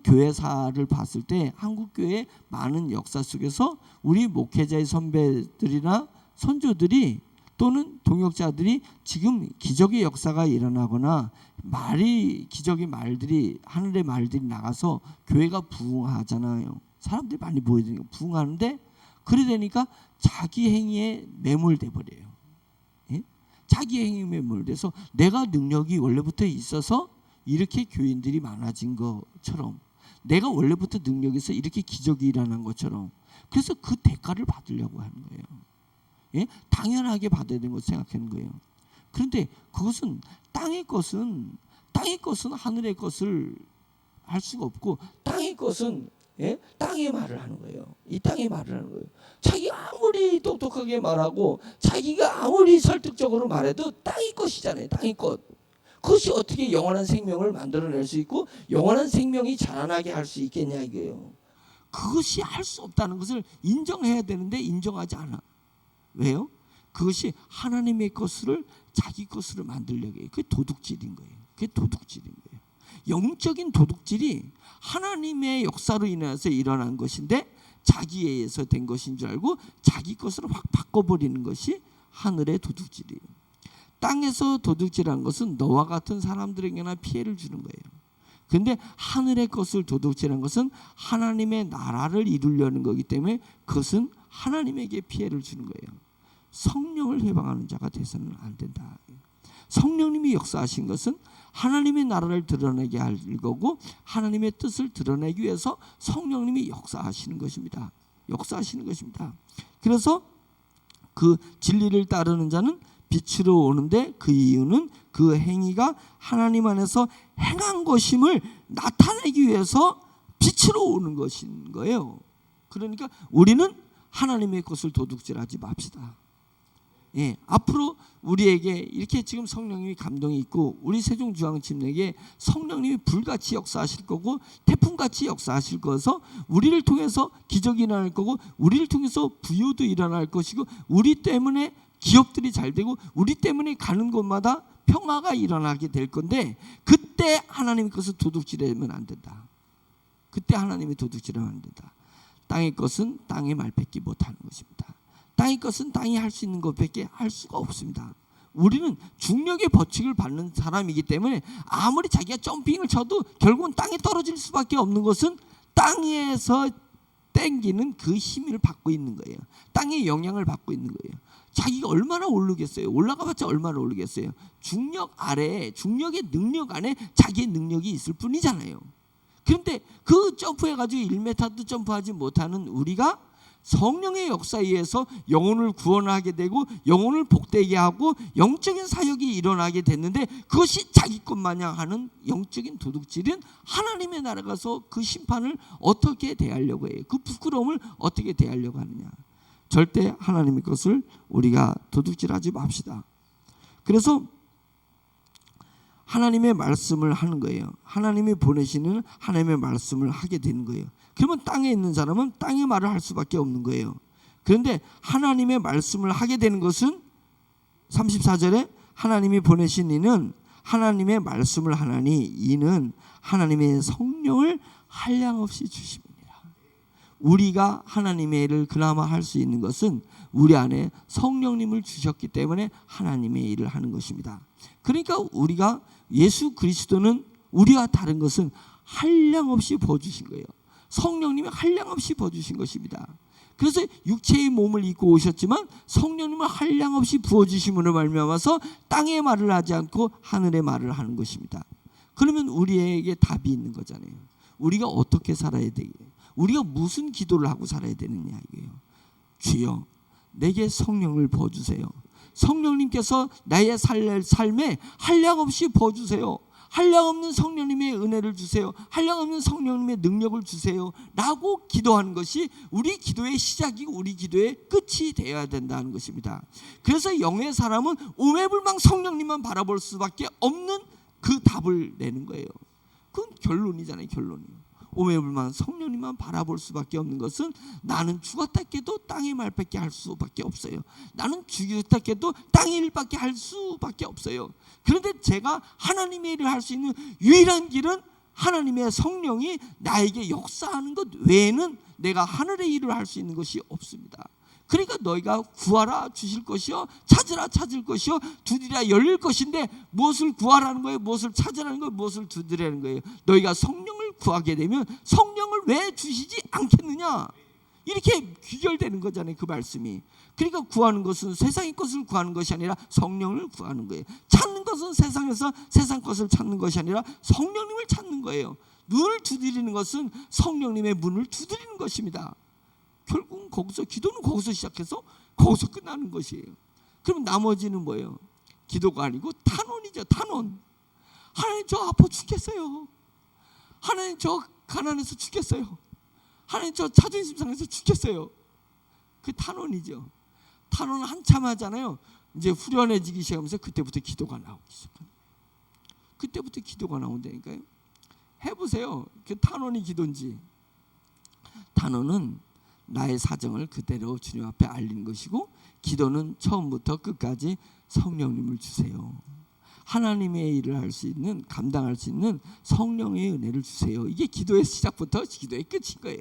교회사를 봤을 때 한국 교회의 많은 역사 속에서 우리 목회자의 선배들이나 선조들이 또는 동역자들이 지금 기적의 역사가 일어나거나 기적의 말들이 하늘의 말들이 나가서 교회가 부흥하잖아요. 사람들이 많이 모여드니까 부흥하는데 그래 되니까 자기 행위에 매몰돼 버려요. 예? 자기 행위에 매몰돼서 내가 능력이 원래부터 있어서 이렇게 교인들이 많아진 것처럼 내가 원래부터 능력이 있어 이렇게 기적이 일어난 것처럼 그래서 그 대가를 받으려고 하는 거예요. 예? 당연하게 받아야 되는 것을 생각하는 거예요. 그런데 그것은 땅의 것은 하늘의 것을 할 수가 없고 땅의 것은 땅의 말을 하는 거예요. 이 땅의 말을 하는 거예요. 자기가 아무리 똑똑하게 말하고 자기가 아무리 설득적으로 말해도 땅의 것이잖아요. 땅의 것. 그것이 어떻게 영원한 생명을 만들어낼 수 있고 영원한 생명이 자라나게 할 수 있겠냐 이거예요. 그것이 할 수 없다는 것을 인정해야 되는데 인정하지 않아. 왜요? 그것이 하나님의 것을 자기 것으로 만들려고 해요. 그게 도둑질인 거예요. 그게 도둑질인 거예요. 영적인 도둑질이 하나님의 역사로 인해서 일어난 것인데 자기에 의해서 된 것인 줄 알고 자기 것으로 확 바꿔버리는 것이 하늘의 도둑질이에요. 땅에서 도둑질한 것은 너와 같은 사람들에게나 피해를 주는 거예요. 그런데 하늘의 것을 도둑질한 것은 하나님의 나라를 이루려는 거기 때문에 그것은 하나님에게 피해를 주는 거예요. 성령을 해방하는 자가 돼서는 안 된다. 성령님이 역사하신 것은 하나님의 나라를 드러내게 할 거고 하나님의 뜻을 드러내기 위해서 성령님이 역사하시는 것입니다. 역사하시는 것입니다. 그래서 그 진리를 따르는 자는 빛으로 오는데 그 이유는 그 행위가 하나님 안에서 행한 것임을 나타내기 위해서 빛으로 오는 것인 거예요. 그러니까 우리는 하나님의 것을 도둑질하지 맙시다. 예, 앞으로 우리에게 이렇게 지금 성령님이 감동이 있고 우리 세종중앙침례에 성령님이 불같이 역사하실 거고 태풍같이 역사하실 거서 우리를 통해서 기적이 일어날 거고 우리를 통해서 부유도 일어날 것이고 우리 때문에 기업들이 잘 되고 우리 때문에 가는 곳마다 평화가 일어나게 될 건데 그때 하나님의 것을 도둑질하면 안 된다. 그때 하나님이 도둑질하면 안 된다. 땅의 것은 땅의 말 뱉기 못하는 것입니다. 땅의 것은 땅이 할 수 있는 것밖에 할 수가 없습니다. 우리는 중력의 법칙을 받는 사람이기 때문에 아무리 자기가 점핑을 쳐도 결국은 땅에 떨어질 수밖에 없는 것은 땅에서 땡기는 그 힘을 받고 있는 거예요. 땅의 영향을 받고 있는 거예요. 자기가 얼마나 오르겠어요? 올라가봤자 얼마나 오르겠어요? 중력 아래에 중력의 능력 안에 자기의 능력이 있을 뿐이잖아요. 그런데 그 점프해가지고 1m도 점프하지 못하는 우리가 성령의 역사에 의해서 영혼을 구원하게 되고 영혼을 복되게 하고 영적인 사역이 일어나게 됐는데 그것이 자기 것 마냥 하는 영적인 도둑질은 하나님의 나라 가서 그 심판을 어떻게 대하려고 해요? 그 부끄러움을 어떻게 대하려고 하느냐? 절대 하나님의 것을 우리가 도둑질하지 맙시다. 그래서 하나님의 말씀을 하는 거예요. 하나님이 보내시는 하나님의 말씀을 하게 되는 거예요. 그러면 땅에 있는 사람은 땅의 말을 할 수밖에 없는 거예요. 그런데 하나님의 말씀을 하게 되는 것은 34절에 하나님이 보내신 이는 하나님의 말씀을 하나니 이는 하나님의 성령을 한량없이 주심이니라. 우리가 하나님의 일을 그나마 할 수 있는 것은 우리 안에 성령님을 주셨기 때문에 하나님의 일을 하는 것입니다. 그러니까 우리가 예수 그리스도는 우리와 다른 것은 한량없이 부어주신 거예요. 성령님이 한량없이 부어주신 것입니다. 그래서 육체의 몸을 입고 오셨지만 성령님을 한량없이 부어주심으로 말미암아서 땅의 말을 하지 않고 하늘의 말을 하는 것입니다. 그러면 우리에게 답이 있는 거잖아요. 우리가 어떻게 살아야 되겠어요? 우리가 무슨 기도를 하고 살아야 되느냐 이게요. 주여 내게 성령을 부어주세요. 성령님께서 나의 삶에 한량없이 부어주세요. 한량없는 성령님의 은혜를 주세요. 한량없는 성령님의 능력을 주세요 라고 기도하는 것이 우리 기도의 시작이고 우리 기도의 끝이 되어야 된다는 것입니다. 그래서 영의 사람은 오매불망 성령님만 바라볼 수밖에 없는 그 답을 내는 거예요. 그건 결론이잖아요. 결론이. 오매불망 성령님만 바라볼 수밖에 없는 것은 나는 죽었다 깨도 땅의 말밖에 할 수밖에 없어요. 나는 죽었다 깨도 땅의 일밖에 할 수밖에 없어요. 그런데 제가 하나님의 일을 할 수 있는 유일한 길은 하나님의 성령이 나에게 역사하는 것 외에는 내가 하늘의 일을 할 수 있는 것이 없습니다. 그러니까 너희가 구하라 주실 것이요, 찾으라 찾을 것이요, 두드리라 열릴 것인데 무엇을 구하라는 거예요? 무엇을 찾으라는 거예요? 무엇을 두드리라는 거예요? 너희가 성령을 구하게 되면 성령을 왜 주시지 않겠느냐? 이렇게 귀결되는 거잖아요. 그 말씀이. 그러니까 구하는 것은 세상의 것을 구하는 것이 아니라 성령을 구하는 거예요. 찾는 것은 세상에서 세상 것을 찾는 것이 아니라 성령님을 찾는 거예요. 눈을 두드리는 것은 성령님의 문을 두드리는 것입니다. 결국은 거기서, 기도는 거기서 시작해서 거기서 끝나는 것이에요. 그럼 나머지는 뭐예요? 기도가 아니고 탄원이죠. 탄원. 하나님 저 아파 죽겠어요. 하나님 저 가난해서 죽겠어요. 하나님 저 자존심 상해서 죽겠어요. 그 탄원이죠. 탄원은 한참 하잖아요. 이제 후련해지기 시작하면서 그때부터 기도가 나오기 시작합니다. 그때부터 기도가 나온다니까요. 해보세요. 그 탄원이 기도인지. 탄원은 나의 사정을 그대로 주님 앞에 알리는 것이고, 기도는 처음부터 끝까지 성령님을 주세요. 하나님의 일을 할 수 있는, 감당할 수 있는 성령의 은혜를 주세요. 이게 기도의 시작부터 기도의 끝인 거예요.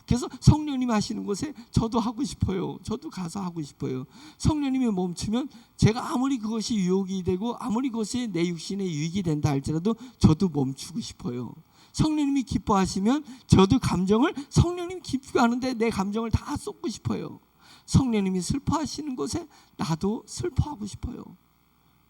그래서 성령님 하시는 곳에 저도 하고 싶어요. 저도 가서 하고 싶어요. 성령님이 멈추면 제가 아무리 그것이 유혹이 되고 아무리 그것이 내 육신에 유익이 된다 할지라도 저도 멈추고 싶어요. 성령님이 기뻐하시면 저도 감정을, 성령님이 기뻐하는데 내 감정을 다 쏟고 싶어요. 성령님이 슬퍼하시는 곳에 나도 슬퍼하고 싶어요.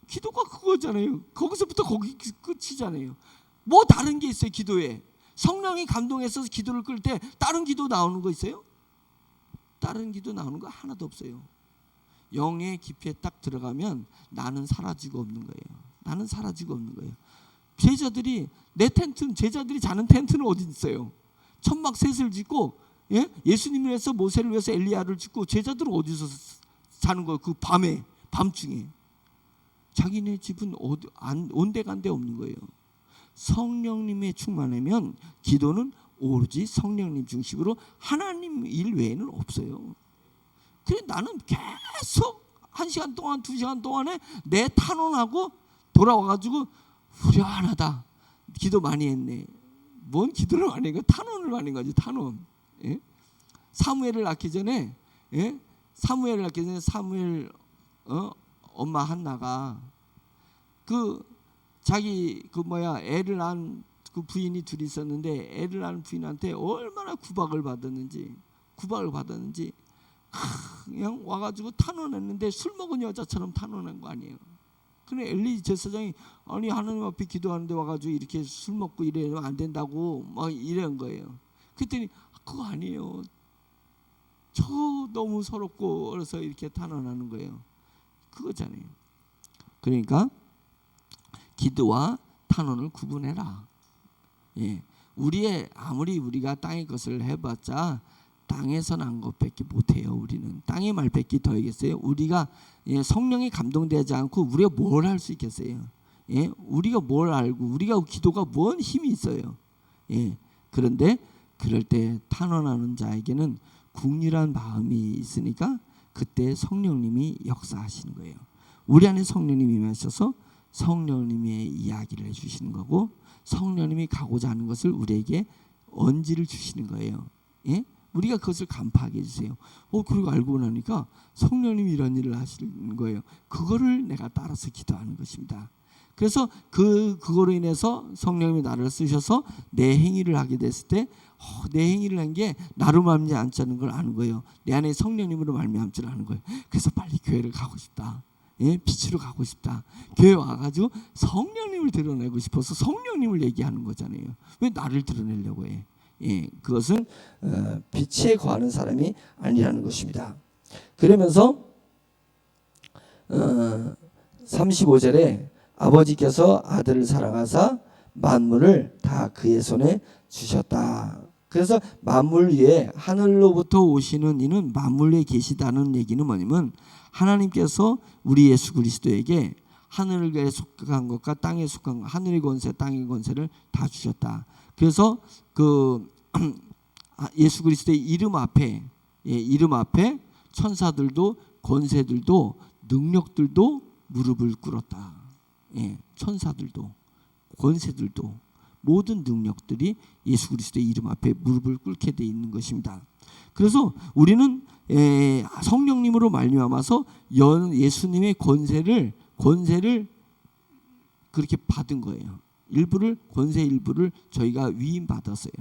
기도가 그거잖아요. 거기서부터 거기 끝이잖아요. 뭐 다른 게 있어요? 기도에 성령이 감동해서 기도를 끌 때 다른 기도 나오는 거 있어요? 다른 기도 나오는 거 하나도 없어요. 영의 깊이에 딱 들어가면 나는 사라지고 없는 거예요. 나는 사라지고 없는 거예요. 제자들이, 내 텐트, 제자들이 자는 텐트는 어디 있어요? 천막 셋을 짓고, 예수님을 위해서, 모세를 위해서 엘리야를 짓고, 제자들은 어디서 자는 거예요? 그 밤에, 밤중에. 자기네 집은 온데간데 없는 거예요. 성령님의 충만하면 기도는 오로지 성령님 중심으로 하나님 일 외에는 없어요. 그래 나는 계속 1시간 동안 2시간 동안에 내 탄원하고 돌아와가지고 후련하다. 기도 많이 했네. 뭔 기도를 많이 해? 탄원을 많이 한 거지. 탄원. 예? 사무엘을 낳기 전에, 사무엘을 낳기 전에 사무엘 엄마 한나가 자기 애를 낳은 그 부인이 둘이 있었는데, 애를 낳은 부인한테 얼마나 구박을 받았는지 그냥 와가지고 탄원했는데 술 먹은 여자처럼 탄원한 거 아니에요. 근데 엘리 제사장이 아니 하나님 앞에 기도하는데 와가지고 이렇게 술 먹고 이러면 안 된다고 막 이런 거예요. 그랬더니 그거 아니에요. 저 너무 서럽고 그래서 이렇게 탄원하는 거예요. 그거잖아요. 그러니까 기도와 탄원을 구분해라. 아무리 우리가 땅의 것을 해봤자 땅에서 난 것밖에 못해요. 우리는 땅의 말밖에 더 있겠어요. 우리가 성령이 감동되지 않고 우리가 뭘 할 수 있겠어요? 우리가 뭘 알고, 우리가 기도가 뭔 힘이 있어요? 그런데 그럴 때 탄원하는 자에게는 국률한 마음이 있으니까 그때 성령님이 역사하시는 거예요. 우리 안에 성령님이 임하셔서 성령님의 이야기를 해주시는 거고, 성령님이 가고자 하는 것을 우리에게 언지를 주시는 거예요. 우리가 그것을 간파하게 해주세요. 그리고 알고 나니까 성령님이 이런 일을 하시는 거예요. 그거를 내가 따라서 기도하는 것입니다. 그래서 그거로 인해서 성령님이 나를 쓰셔서 내 행위를 하게 됐을 때 내 행위를 한 게 나로 말미암지 않는 걸 아는 거예요. 내 안에 성령님으로 말미암지 않는 거예요. 그래서 빨리 교회를 가고 싶다. 빛으로 가고 싶다. 교회 와가지고 성령님을 드러내고 싶어서 성령님을 얘기하는 거잖아요. 왜 나를 드러내려고 해? 그것은 빛에 거하는 사람이 아니라는 것입니다. 그러면서 35절에 아버지께서 아들을 사랑하사 만물을 다 그의 손에 주셨다. 그래서 만물 위에 하늘로부터 오시는 이는 만물 위에 계시다는 얘기는 뭐냐면 하나님께서 우리 예수 그리스도에게 하늘에 속한 것과 땅에 속한 것, 하늘의 권세, 땅의 권세를 다 주셨다. 그래서 그 예수 그리스도의 이름 앞에 천사들도 권세들도 능력들도 무릎을 꿇었다. 천사들도 권세들도 모든 능력들이 예수 그리스도의 이름 앞에 무릎을 꿇게 돼 있는 것입니다. 그래서 우리는 성령님으로 말미암아서 예수님의 권세를 그렇게 받은 거예요. 권세 일부를 저희가 위임 받았어요.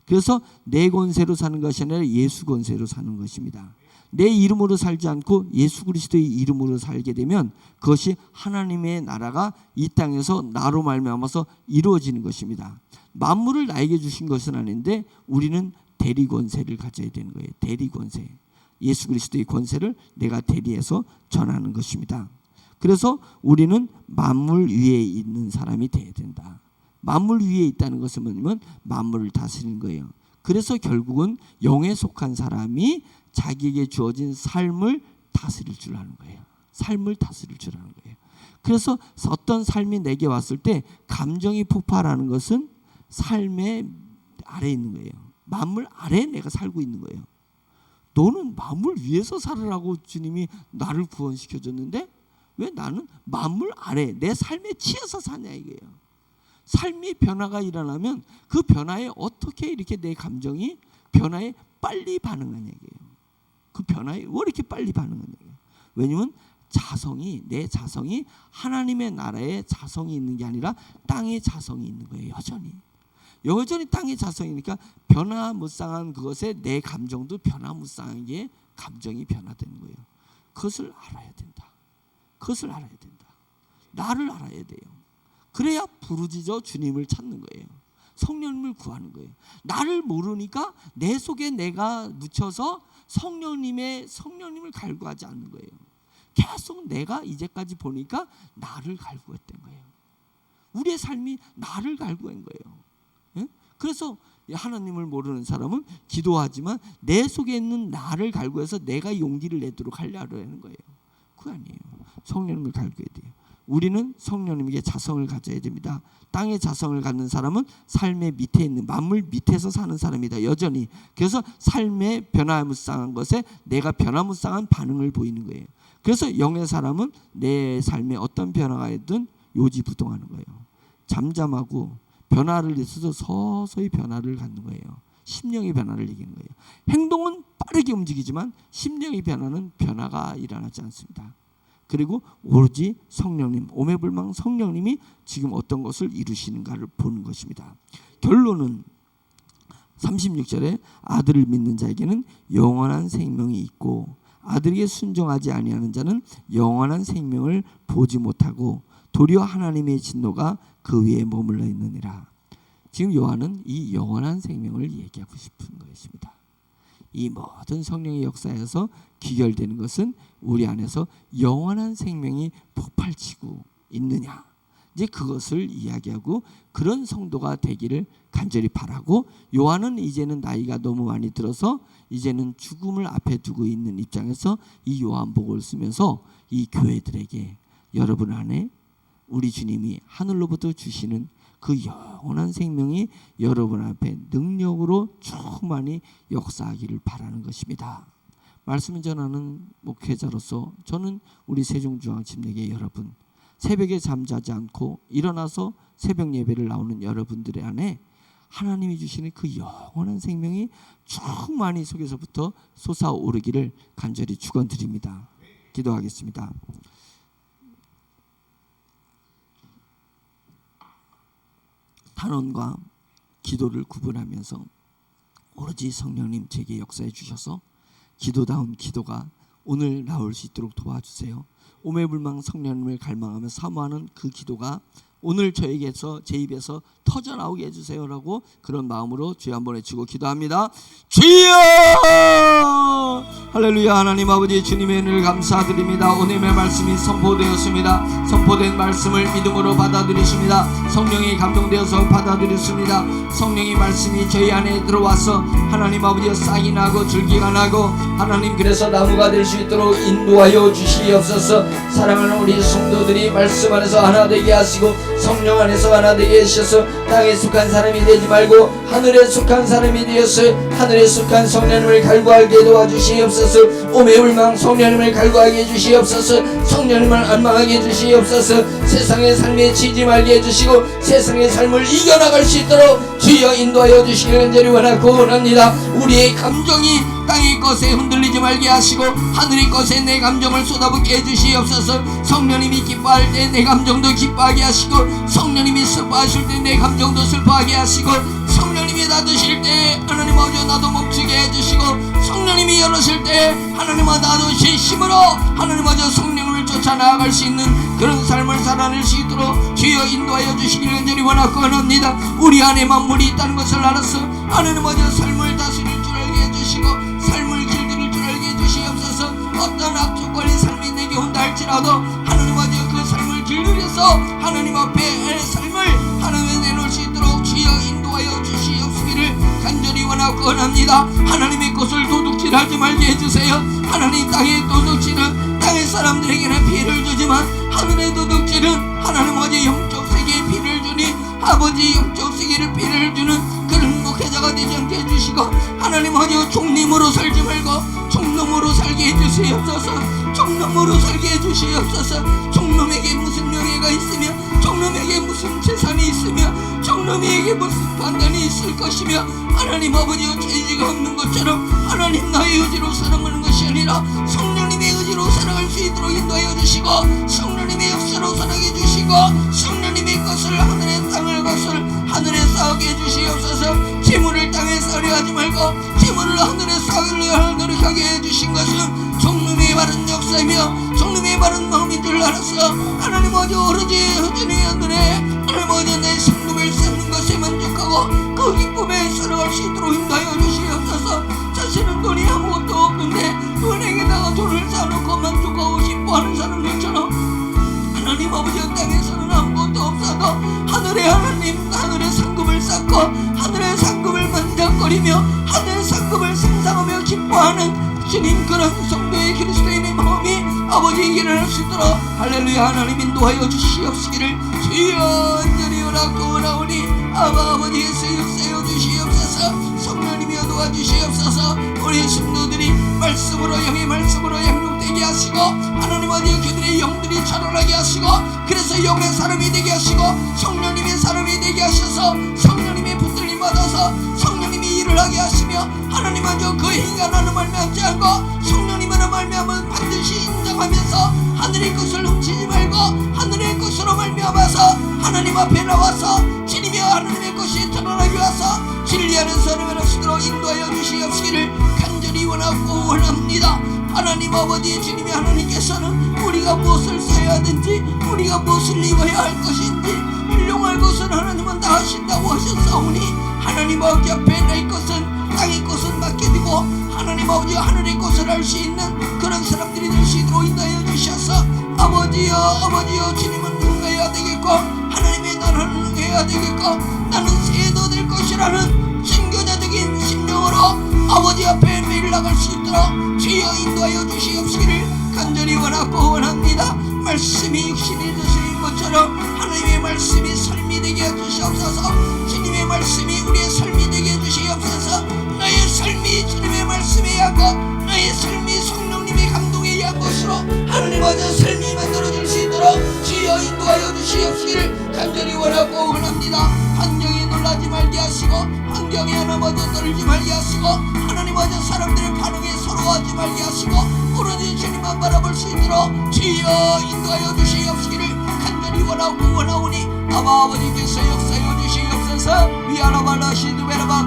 그래서 내 권세로 사는 것이 아니라 예수 권세로 사는 것입니다. 내 이름으로 살지 않고 예수 그리스도의 이름으로 살게 되면 그것이 하나님의 나라가 이 땅에서 나로 말미암아서 이루어지는 것입니다. 만물을 나에게 주신 것은 아닌데 우리는 대리 권세를 가져야 되는 거예요. 대리 권세. 예수 그리스도의 권세를 내가 대리해서 전하는 것입니다. 그래서 우리는 만물 위에 있는 사람이 되어야 된다. 만물 위에 있다는 것은 뭐냐면 만물을 다스리는 거예요. 그래서 결국은 영에 속한 사람이 자기에게 주어진 삶을 다스릴 줄 아는 거예요. 삶을 다스릴 줄 아는 거예요. 그래서 어떤 삶이 내게 왔을 때 감정이 폭발하는 것은 삶의 아래에 있는 거예요. 만물 아래에 내가 살고 있는 거예요. 너는 만물 위에서 살으라고 주님이 나를 구원시켜줬는데 왜 나는 만물 아래 내 삶에 치여서 사냐 이거예요. 삶의 변화가 일어나면 그 변화에 어떻게 이렇게 내 감정이 변화에 빨리 반응하냐 이거예요. 그 변화에 왜 이렇게 빨리 반응하냐 이거예요. 왜냐면 내 자성이 하나님의 나라에 자성이 있는 게 아니라 땅의 자성이 있는 거예요. 여전히 땅의 자성이니까 변화무쌍한 그것에 내 감정도 변화무쌍한 게 감정이 변화되는 거예요. 그것을 알아야 된다. 나를 알아야 돼요. 그래야 부르짖어 주님을 찾는 거예요. 성령님을 구하는 거예요. 나를 모르니까 내 속에 내가 묻혀서 성령님을 갈구하지 않는 거예요. 계속 내가 이제까지 보니까 나를 갈구했던 거예요. 우리의 삶이 나를 갈구한 거예요. 그래서 하나님을 모르는 사람은 기도하지만 내 속에 있는 나를 갈구해서 내가 용기를 내도록 하려고 하는 거예요. 그거 아니에요. 성령님을 갈구해야 돼요. 우리는 성령님에게 자성을 가져야 됩니다. 땅의 자성을 갖는 사람은 삶의 밑에 있는 만물 밑에서 사는 사람이다. 여전히. 그래서 삶의 변화무쌍한 것에 내가 변화무쌍한 반응을 보이는 거예요. 그래서 영의 사람은 내 삶에 어떤 변화가 있든 요지부동하는 거예요. 잠잠하고 변화를 있어서 서서히 변화를 갖는 거예요. 심령의 변화를 이기는 거예요. 행동은 빠르게 움직이지만 심령의 변화가 일어나지 않습니다. 그리고 오로지 성령님, 오매불망 성령님이 지금 어떤 것을 이루시는가를 보는 것입니다. 결론은 36절에 아들을 믿는 자에게는 영원한 생명이 있고 아들에게 순종하지 아니하는 자는 영원한 생명을 보지 못하고 도리어 하나님의 진노가 그 위에 머물러 있느니라. 지금 요한은 이 영원한 생명을 얘기하고 싶은 것입니다. 이 모든 성령의 역사에서 귀결되는 것은 우리 안에서 영원한 생명이 폭발치고 있느냐, 이제 그것을 이야기하고 그런 성도가 되기를 간절히 바라고, 요한은 이제는 나이가 너무 많이 들어서 이제는 죽음을 앞에 두고 있는 입장에서 이 요한복음을 쓰면서 이 교회들에게 여러분 안에 우리 주님이 하늘로부터 주시는 그 영원한 생명이 여러분 앞에 능력으로 충만히 역사하기를 바라는 것입니다. 말씀을 전하는 목회자로서 저는 우리 세종중앙침례교회 여러분, 새벽에 잠자지 않고 일어나서 새벽 예배를 나오는 여러분들의 안에 하나님이 주시는 그 영원한 생명이 충만히 속에서부터 솟아오르기를 간절히 축원드립니다. 기도하겠습니다. 단언과 기도를 구분하면서 오로지 성령님 제게 역사해 주셔서 기도다운 기도가 오늘 나올 수 있도록 도와주세요. 오매불망 성령님을 갈망하며 사모하는 그 기도가 오늘 저에게서 제 입에서 터져 나오게 해주세요라고 그런 마음으로 주여 한번 외치고 기도합니다. 주여! 할렐루야. 하나님 아버지 주님의 은혜를 감사드립니다. 오늘의 말씀이 선포되었습니다. 선포된 말씀을 믿음으로 받아들이십니다. 성령이 감동되어서 받아들였습니다. 성령의 말씀이 저희 안에 들어와서 하나님 아버지 싹이 나고 줄기가 나고 하나님 그래서 나무가 될 수 있도록 인도하여 주시옵소서. 사랑하는 우리 성도들이 말씀 안에서 하나 되게 하시고 성령 안에서 하나 되게 하셔서 땅에 속한 사람이 되지 말고 하늘에 속한 사람이 되어서 하늘에 속한 성령님을 갈구하게 도와주시옵소서. 오매 울망 성령님을 갈구하게 해주시옵소서. 성령님을 안망하게 해주시옵소서. 세상의 삶에 지지 말게 해주시고 세상의 삶을 이겨나갈 수 있도록 주여 인도하여 주시기를 간절히 원하고 원합니다. 우리의 감정이 땅의 것에 흔들리지 말게 하시고 하늘의 것에 내 감정을 쏟아붓게 해주시옵소서. 성령님이 기뻐할 때 내 감정도 기뻐하게 하시고 성령님이 슬퍼하실 때 내 감정도 슬퍼하게 하시고 성령님이 닫으실 때 하나님 아버지 나도 멈추게 해주시고 성령님이 열으실 때 하나님 아버지 나도 진심으로 하나님 아버지 성령을 쫓아 나아갈 수 있는 그런 삶을 살아낼 수 있도록 주여 인도하여 주시기를 간절히 원하고 원합니다. 우리 안에 만물이 있다는 것을 알아서 하나님 아버지 삶을 다스릴 줄 알게 해주시고 삶을 길들일 줄 알게 해주시옵소서. 어떤 악조건의 삶이 내게 온다 할지라도 하나님 아버지 그 삶을 길들여서 하나님 앞에 삶을 하나님에 내놓을 수 있도록 주여 인도하여 주시옵기를 간절히 원하고 원합니다. 하나님의 것을 도둑질하지 말게 해주세요. 하나님 땅의 도둑질은 땅의 사람들에게는 피해를 주지만 하늘의 도둑질은 하나님 아버지 영적 세계에 피해를 주니 아버지 영적 세계를 피해를 주는 그런 목회자가 되지 않게 해주시고 하나님 아버지 종님으로 살지 말고 종놈으로 살게 해주시옵소서. 종놈으로 살게 해주시옵소서. 종놈에게 무슨 명예가 있으며 종놈에게 무슨 재산이 있으며 종놈에게 무슨 판단이 있을 것이며 하나님 아버지 죄지가 없는 것처럼 하나님 나의 의지로 살아가는 것이 아니라 성령님의 의지로 살아갈 수 있도록 인도하여 주시고 성령님의 역사로 살아게 해주시고 성령님의 것을 하늘의 땅을 것을 하늘에 쌓게 해주시옵소서. 재물을 땅에 쌓으려 하지 말고 재물을 하늘에 쌓으려 노력하게 해주신 것은 성령의 바른 역사이며 성령의 바른 마음인 줄 알았어. 하나님 아버지 오로지 의지의 하늘에 하나님 아버지 내 성금을 쌓는 것에 만족하고 그 기쁨에 살아갈 수 있도록 인도하여 주시옵소서. 자신은 돈이 아무것도 없는데 은행에다가 돈을 쌓아놓고 만족하고 기뻐하는 사람들처럼 하나님 아버지 땅에서는 아무것도 없어도 하늘의 하나님 하늘의 상급을 쌓고 하늘의 상급을 만족거리며 하늘의 상급을 상상하며 기뻐하는 주님 그런 성도의 그리스도인의 마음이 아버지에게 일어날 수 있도록 할렐루야. 하나님 인도하여 주시옵시기를 주여 간절히 원하고 원하오니 아버지께서 역사여 주시옵소서. 성령님이여 도와주시옵소서. 우리 성도들이 말씀으로 영의 말씀으로 양육되게 하시고 하나님 아버지 그들의 영들이 자라나게 하시고 그래서 영의 사람이 되게 하시고 성령님의 사람이 되게 하셔서 성령님의 붙들림 받아서 성령님이 일을 하게 하시며 하나님 아버지 그 행위가 나는 말미암지 않고 성령님으로 말미암은 반드시 인정하면서 하늘의 것을 훔치지 말고 하늘의 것으로 말미암아서 하나님 앞에 나와서 주님이여 하나님의 것이 드러나게 와서 진리하는 사람을 하시도록 인도하여 주시옵시기를 간절히 원하고 원합니다. 하나님 아버지 주님이 하나님께서는 우리가 무엇을 써야 하든지 우리가 무엇을 입어야 할 것인지 일용할 것은 하나님은 다 하신다고 하셨사오니 하나님 아버지 앞에 내 것은 땅의 것은 맡겨두고 하나님 아버지 하늘의 것을 할 수 있는 그런 사람들이 될 수 있도록 인도하여 주셔서 아버지여 주님은 흥해야 되겠고 하나님의 나라는 흥해야 되겠고 나는 새도 될 것이라는 순교자적인 심령으로 아버지 앞에 매일 나갈 수 있도록 주여 인도하여 주시옵시기를 간절히 원하고 원합니다. 말씀이 육신이 되신 것처럼 하나님의 말씀이 삶이 되게 해주시옵소서. 주님의 말씀이 우리의 삶이 되게 해주시옵소서. 나의 삶이 주님의 말씀에 하고 나의 삶이 성령님의 감동에 한 것으로 하나님 아버지 삶이 만들어질 수 있도록 주여 인도하여 주시옵시기를 간절히 원하고 원합니다. 환경에 놀라지 말게 하시고 환경에 하나마저 떨지 말게 하시고 하나님 아버지 사람들의 반응에 서러워하지 말게 하시고 오로지 주님만 바라볼 수 있도록 주여 인도하여 주시옵시기를 간절히 원하고 원하오니 아버지께서 역사여 주시옵소서. 위아라발라시드베라바